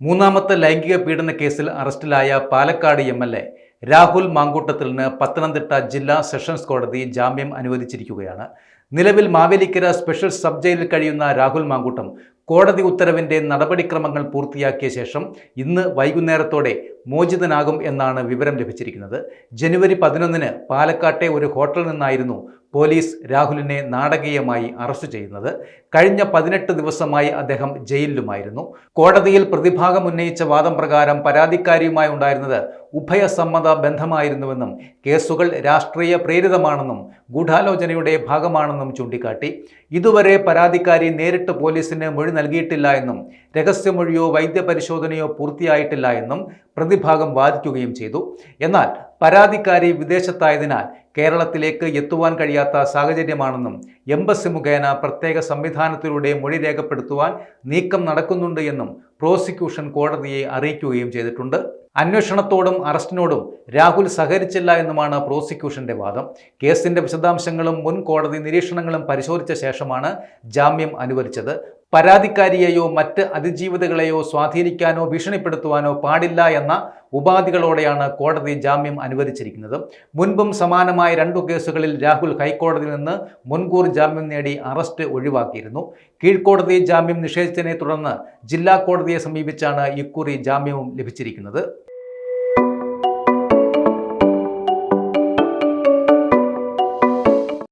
മൂന്നാമത്തെ ലൈംഗിക പീഡന കേസിൽ അറസ്റ്റിലായ പാലക്കാട് എം.എൽ.എ. രാഹുൽ മാങ്കൂട്ടത്തിലിന് പത്തനംതിട്ട ജില്ലാ സെഷൻസ് കോടതി ജാമ്യം അനുവദിച്ചിരിക്കുകയാണ്. നിലവിൽ മാവേലിക്കര സ്പെഷ്യൽ സബ് ജയിലിൽ കഴിയുന്ന രാഹുൽ മാങ്കൂട്ടം കോടതി ഉത്തരവിന്റെ നടപടിക്രമങ്ങൾ പൂർത്തിയാക്കിയ ശേഷം ഇന്ന് വൈകുന്നേരത്തോടെ മോചിതനാകും എന്നാണ് വിവരം ലഭിച്ചിരിക്കുന്നത്. ജനുവരി 11-ന് പാലക്കാട്ടെ ഒരു ഹോട്ടലിൽ നിന്നായിരുന്നു പോലീസ് രാഹുലിനെ നാടകീയമായി അറസ്റ്റ് ചെയ്യുന്നത്. കഴിഞ്ഞ 18 ദിവസമായി അദ്ദേഹം ജയിലിലുമായിരുന്നു. കോടതിയിൽ പ്രതിഭാഗം ഉന്നയിച്ച വാദം പ്രകാരം പരാതിക്കാരിയുമായി ഉണ്ടായിരുന്നത് ഉഭയസമ്മത ബന്ധമായിരുന്നുവെന്നും കേസുകൾ രാഷ്ട്രീയ പ്രേരിതമാണെന്നും ഗൂഢാലോചനയുടെ ഭാഗമാണെന്നും ചൂണ്ടിക്കാട്ടി. ഇതുവരെ പരാതിക്കാരി നേരിട്ട് പോലീസിന് മൊഴി നൽകിയിട്ടില്ല എന്നും രഹസ്യമൊഴിയോ വൈദ്യപരിശോധനയോ പൂർത്തിയായിട്ടില്ല എന്നും പ്രതിഭാഗം വാദിക്കുകയും ചെയ്തു. എന്നാൽ പരാതിക്കാരി വിദേശത്തായതിനാൽ കേരളത്തിലേക്ക് എത്തുവാൻ കഴിയാത്ത സാഹചര്യമാണെന്നും എംബസി മുഖേന പ്രത്യേക സംവിധാനത്തിലൂടെ മൊഴി രേഖപ്പെടുത്തുവാൻ നീക്കം നടക്കുന്നുണ്ട് എന്നും പ്രോസിക്യൂഷൻ കോടതിയെ അറിയിക്കുകയും ചെയ്തിട്ടുണ്ട്. അന്വേഷണത്തോടും അറസ്റ്റിനോടും രാഹുൽ സഹകരിച്ചില്ല എന്നുമാണ് പ്രോസിക്യൂഷന്റെ വാദം. കേസിന്റെ വിശദാംശങ്ങളും മുൻ കോടതി നിരീക്ഷണങ്ങളും പരിശോധിച്ച ശേഷമാണ് ജാമ്യം അനുവദിച്ചത്. പരാതിക്കാരിയെയോ മറ്റ് അതിജീവിതകളെയോ സ്വാധീനിക്കാനോ ഭീഷണിപ്പെടുത്തുവാനോ പാടില്ല എന്ന ഉപാധികളോടെയാണ് കോടതി ജാമ്യം അനുവദിച്ചിരിക്കുന്നത്. മുൻപും സമാനമായ 2 കേസുകളിൽ രാഹുൽ ഹൈക്കോടതിയിൽ നിന്ന് മുൻകൂർ ജാമ്യം നേടി അറസ്റ്റ് ഒഴിവാക്കിയിരുന്നു. കീഴ്ക്കോടതി ജാമ്യം നിഷേധിച്ചതിനെ തുടർന്ന് ജില്ലാ കോടതിയെ സമീപിച്ചാണ് ഇക്കുറി ജാമ്യവും ലഭിച്ചിരിക്കുന്നത്.